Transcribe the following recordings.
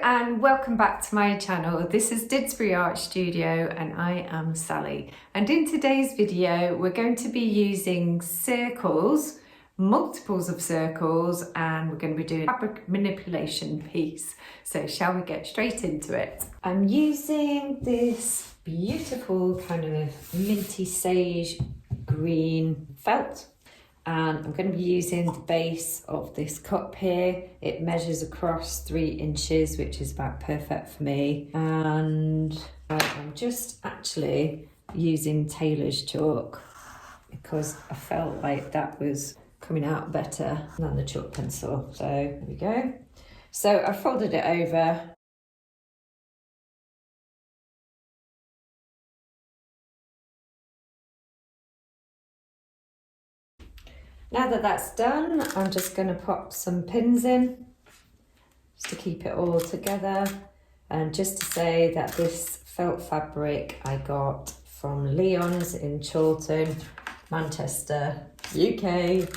and welcome back to my channel. This is Didsbury Art Studio and I am Sally. And in today's video we're going to be using circles, multiples of circles, and we're going to be doing a fabric manipulation piece. So shall we get straight into it? I'm using this beautiful kind of minty sage green felt. And I'm going to be using the base of this cup here. It measures across 3 inches, which is about perfect for me. And I'm just actually using tailor's chalk because I felt like that was coming out better than the chalk pencil. So there we go. So I folded it over. Now that that's done, I'm just going to pop some pins in just to keep it all together. And just to say that this felt fabric I got from Leon's in Chorlton, Manchester, UK.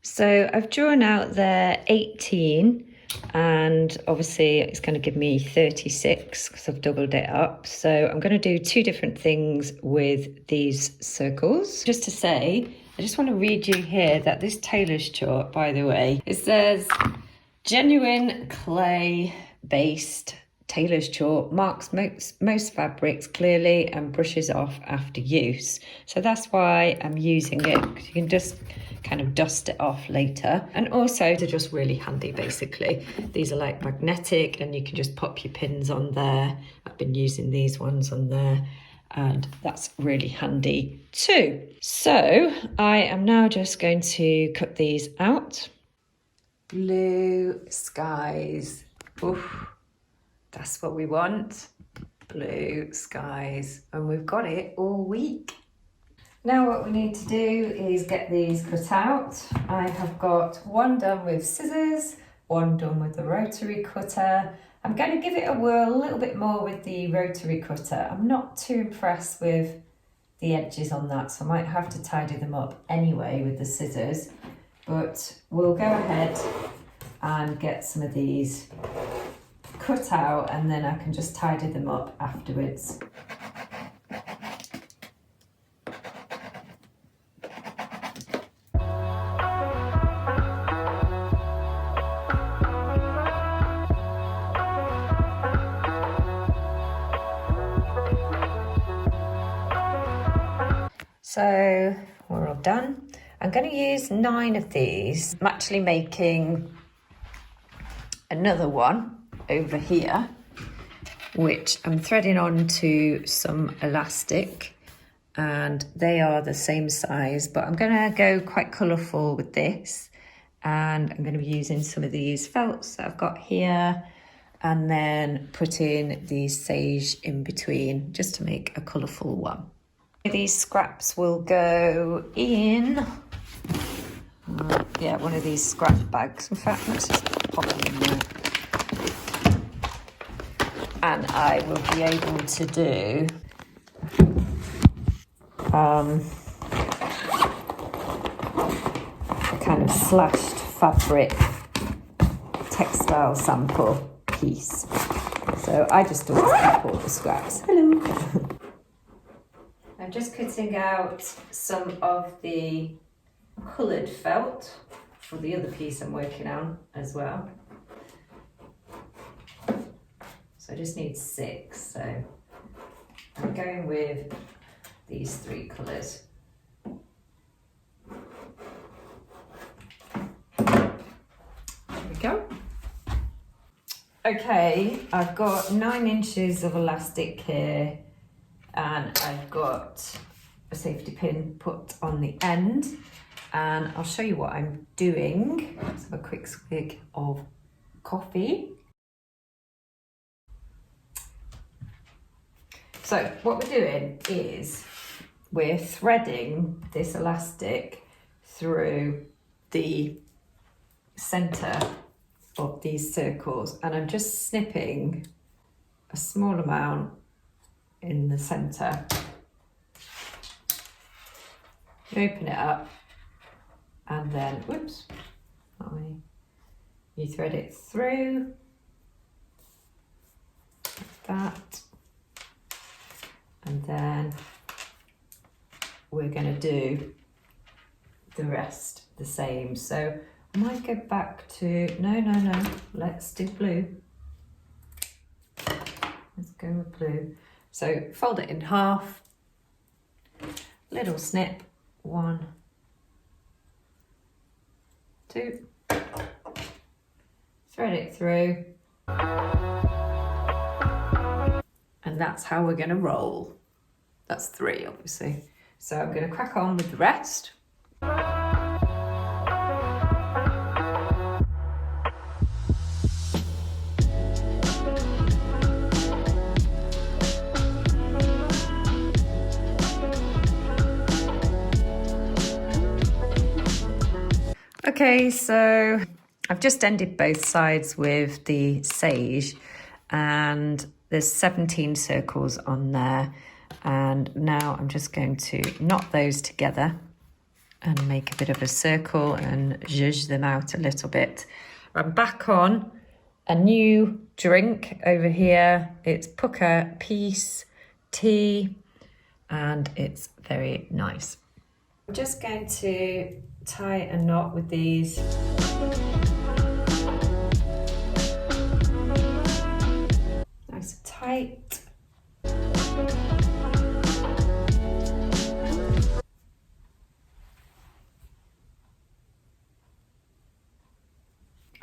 So I've drawn out there 18. And obviously it's going to give me 36 because I've doubled it up. So I'm going to do 2 different things with these circles. Just to say, I just want to read you here that this tailor's chalk, by the way, it says genuine clay based tailor's chalk, marks most fabrics clearly and brushes off after use. So that's why I'm using it, because you can just kind of dust it off later. And also they're just really handy basically. These are like magnetic and you can just pop your pins on there. I've been using these ones on there and that's really handy too. So I am now just going to cut these out. Blue skies. Oof. That's what we want, blue skies, and we've got it all week. Now what we need to do is get these cut out. I have got one done with scissors, one done with the rotary cutter. I'm going to give it a whirl a little bit more with the rotary cutter. I'm not too impressed with the edges on that, so I might have to tidy them up anyway with the scissors, but we'll go ahead and get some of these cut out and then I can just tidy them up afterwards. So we're all done. I'm going to use 9 of these. I'm actually making another one over here, which I'm threading onto some elastic, and they are the same size, but I'm going to go quite colourful with this, and I'm going to be using some of these felts that I've got here and then putting these sage in between just to make a colourful one. These scraps will go in one of these scrap bags. In fact, let's just pop them in there. And I will be able to do a kind of slashed fabric textile sample piece. So I just always keep all the scraps. Hello. I'm just cutting out some of the coloured felt for the other piece I'm working on as well. So I just need 6, so I'm going with these 3 colours. There we go. Okay, I've got 9 inches of elastic here and I've got a safety pin put on the end, and I'll show you what I'm doing. Let's have a quick swig of coffee. So what we're doing is we're threading this elastic through the centre of these circles, and I'm just snipping a small amount in the centre. Open it up and then, whoops, not You thread it through, like that, and then we're going to do the rest the same. So I might go back to, no, let's do blue. Let's go with blue. So fold it in half, little snip, 1, 2, thread it through, and that's how we're going to roll. That's 3, obviously. So I'm going to crack on with the rest. Okay, so I've just ended both sides with the sage, and there's 17 circles on there, and now I'm just going to knot those together and make a bit of a circle and zhuzh them out a little bit. I'm back on a new drink over here. It's Pucca Peace Tea, and it's very nice. I'm just going to tie a knot with these. Nice and tight.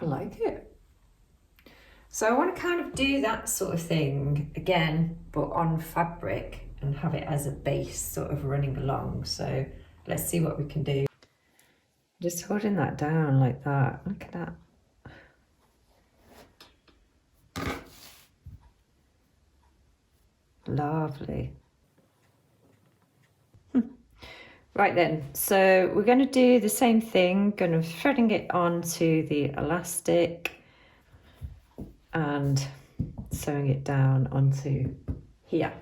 I like it. So I want to kind of do that sort of thing again, but on fabric, and have it as a base sort of running along. So let's see what we can do. Just holding that down like that. Look at that. Lovely. Right then, so we're going to do the same thing, kind of threading it onto the elastic and sewing it down onto here.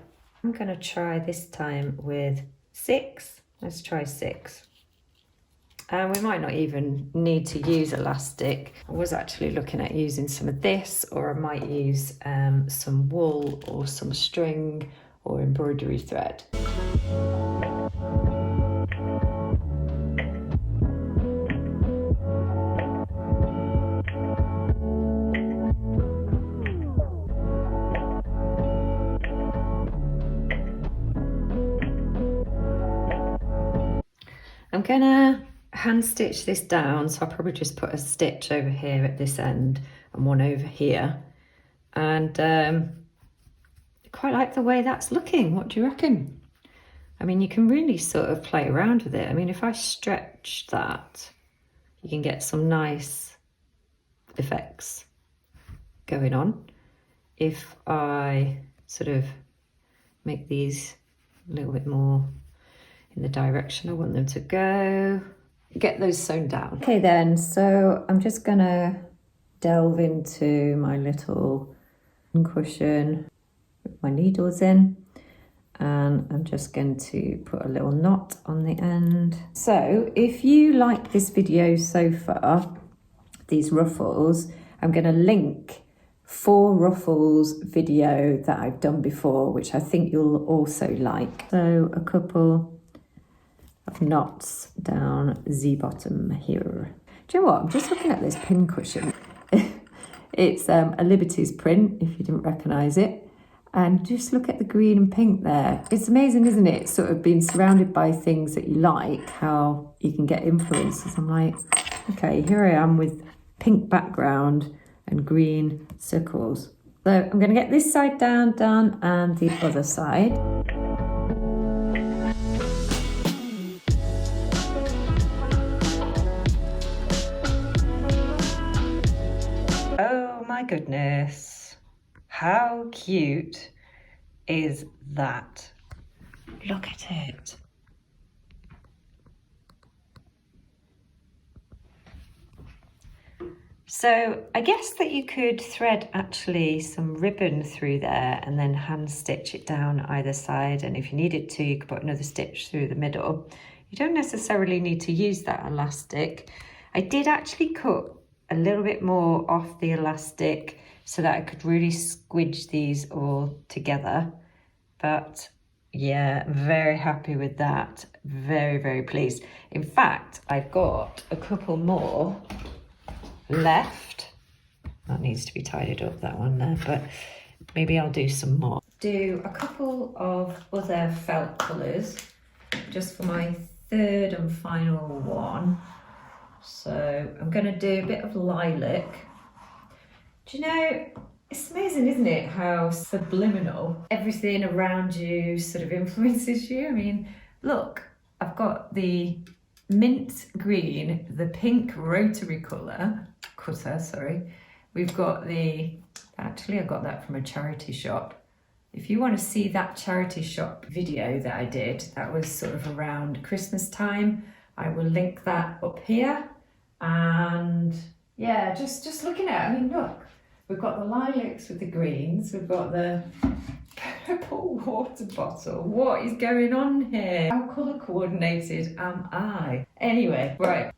I'm going to try this time with 6. Let's try 6. And we might not even need to use elastic. I was actually looking at using some of this, or I might use some wool or some string or embroidery thread. I'm gonna hand stitch this down, so I'll probably just put a stitch over here at this end and one over here, and quite like the way that's looking. What do you reckon? I mean, you can really sort of play around with it. I mean, if I stretch that, you can get some nice effects going on. If I sort of make these a little bit more in the direction I want them to go, get those sewn down. Okay then, so I'm just gonna delve into my little cushion with my needles in, and I'm just going to put a little knot on the end. So if you like this video so far, these ruffles, I'm going to link 4 ruffles video that I've done before, which I think you'll also like. So a couple of knots down the bottom here. Do you know what? I'm just looking at this pin cushion. It's a Liberty's print, if you didn't recognise it. And just look at the green and pink there. It's amazing, isn't it? Sort of being surrounded by things that you like, how you can get influences. I'm like, okay, here I am with pink background and green circles. So I'm going to get this side done and the other side. Oh my goodness. How cute is that? Look at it. So I guess that you could thread actually some ribbon through there and then hand stitch it down either side. And if you needed to, you could put another stitch through the middle. You don't necessarily need to use that elastic. I did actually cut a little bit more off the elastic so that I could really squidge these all together. But yeah, very happy with that. Very, very pleased. In fact, I've got a couple more left. That needs to be tidied up, that one there, but maybe I'll do some more. Do a couple of other felt colours just for my third and final one. So I'm going to do a bit of lilac. Do you know, it's amazing, isn't it, how subliminal everything around you sort of influences you? I mean, look, I've got the mint green, the pink rotary cutter, sorry. We've got actually I got that from a charity shop. If you want to see that charity shop video that I did, that was sort of around Christmas time, I will link that up here. And yeah, just looking at it, I mean, look, we've got the lilacs with the greens, we've got the purple water bottle. What is going on here? How colour coordinated am I? Anyway, right,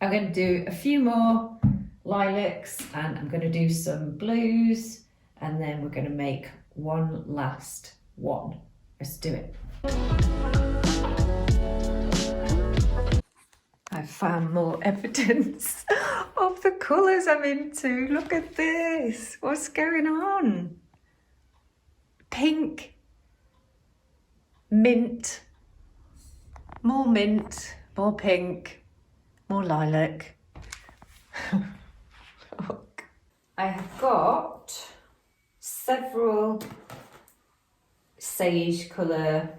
I'm going to do a few more lilacs and I'm going to do some blues, and then we're going to make one last one. Let's do it. I found more evidence of the colours I'm into. Look at this. What's going on? Pink, mint, more pink, more lilac. Look. I have got several sage colour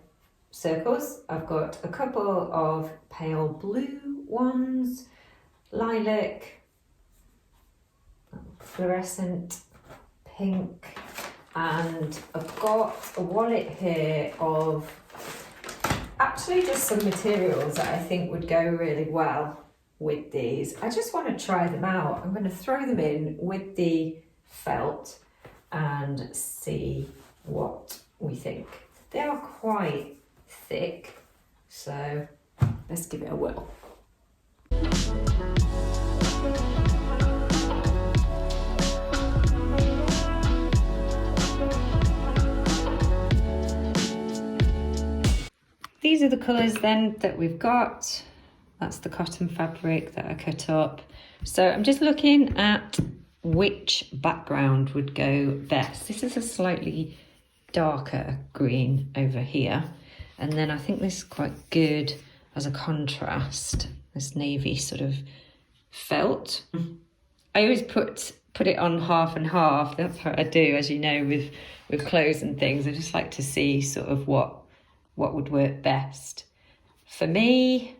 circles. I've got a couple of pale blue ones, lilac, fluorescent pink, and I've got a wallet here of actually just some materials that I think would go really well with these. I just want to try them out. I'm going to throw them in with the felt and see what we think. They are quite thick, so let's give it a whirl. These are the colours then that we've got. That's the cotton fabric that I cut up. So I'm just looking at which background would go best. This is a slightly darker green over here. And then I think this is quite good as a contrast, this navy sort of felt. I always put it on half and half. That's what I do, as you know, with clothes and things. I just like to see sort of what would work best. For me,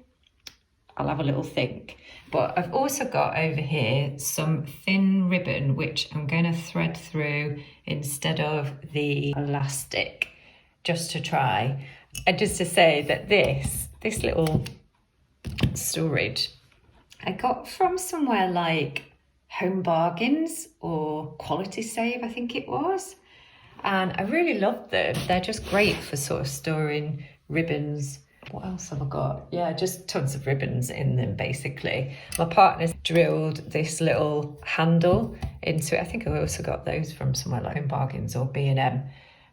I'll have a little think. But I've also got over here some thin ribbon, which I'm going to thread through instead of the elastic, just to try. And just to say that this little storage, I got from somewhere like Home Bargains or Quality Save, I think it was. And I really love them. They're just great for sort of storing ribbons. What else have I got? Yeah, just tons of ribbons in them, basically. My partner's drilled this little handle into it. I think I also got those from somewhere like Home Bargains or B&M.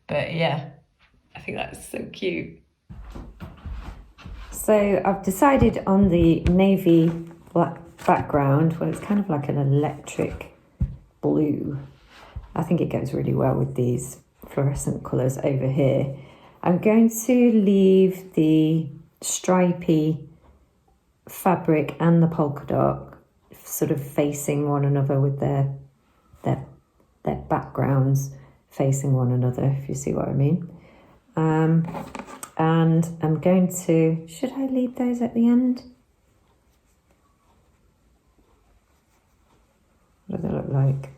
But yeah, I think that's so cute. So I've decided on the navy black background. Well, it's kind of like an electric blue. I think it goes really well with these fluorescent colours over here. I'm going to leave the stripy fabric and the polka dot sort of facing one another with their backgrounds facing one another, if you see what I mean. And I'm going to, should I leave those at the end? What do they look like?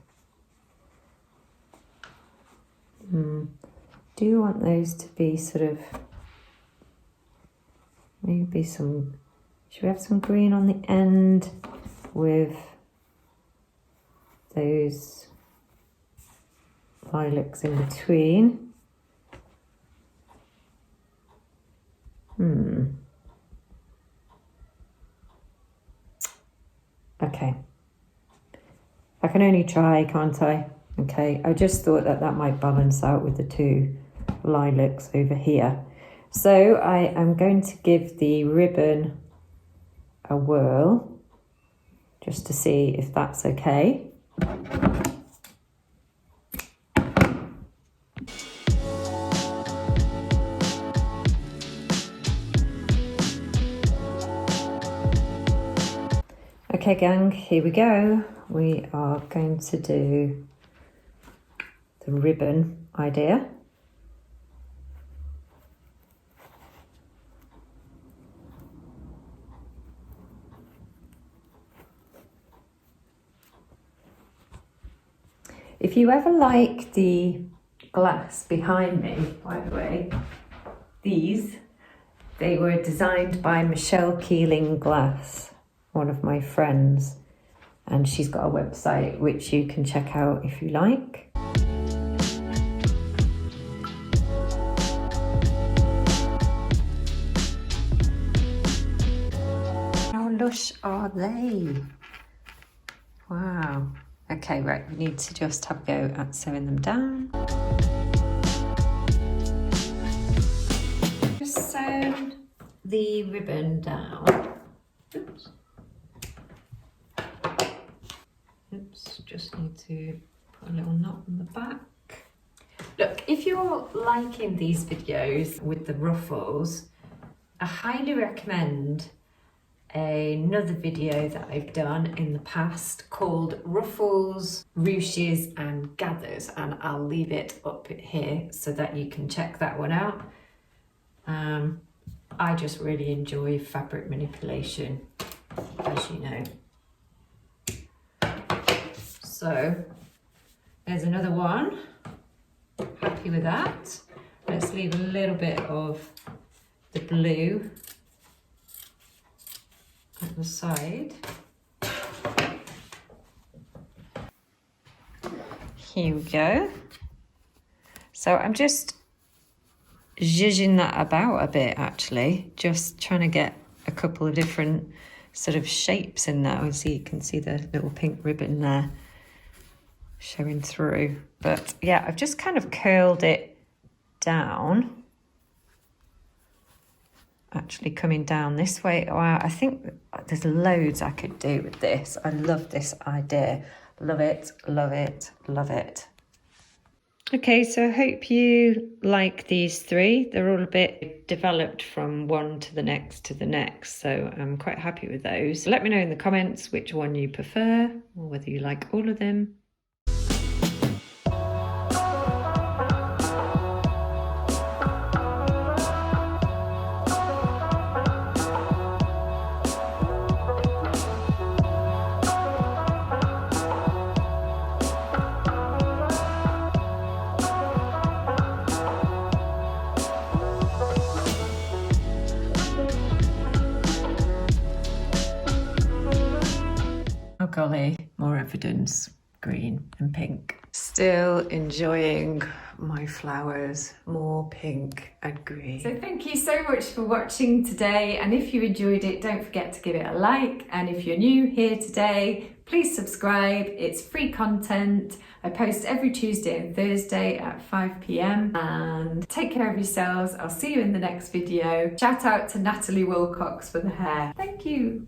Do you want those to be sort of, maybe some, should we have some green on the end with those lilacs in between? Okay. I can only try, can't I? Okay, I just thought that that might balance out with the two lilacs over here. So I am going to give the ribbon a whirl just to see if that's okay. Okay gang, here we go. We are going to do the ribbon idea. If you ever like the glass behind me, by the way, they were designed by Michelle Keeling Glass, one of my friends, and she's got a website which you can check out if you like. How lush are they? Wow. Okay, right, we need to just have a go at sewing them down. Just sewn the ribbon down. Oops. Oops, just need to put a little knot on the back. Look, if you're liking these videos with the ruffles, I highly recommend another video that I've done in the past called Ruffles, Ruches and Gathers, and I'll leave it up here so that you can check that one out. I just really enjoy fabric manipulation, as you know. So there's another one. Happy with that. Let's leave a little bit of the blue at the side. Here we go. So I'm just zhuzhing that about a bit, actually, just trying to get a couple of different sort of shapes in there. You can see the little pink ribbon there showing through. But yeah, I've just kind of curled it down, actually coming down this way. Wow, I think there's loads I could do with this. I love this idea. Love it, love it, love it. Okay, so I hope you like these three. They're all a bit developed from one to the next to the next, so I'm quite happy with those. Let me know in the comments which one you prefer, or whether you like all of them. Oh golly, more evidence, green and pink. Still enjoying my flowers, more pink and green. So thank you so much for watching today, and if you enjoyed it, don't forget to give it a like, and if you're new here today, please subscribe. It's free content. I post every Tuesday and Thursday at 5 p.m. and take care of yourselves. I'll see you in the next video. Shout out to Natalie Wilcox for the hair. Thank you.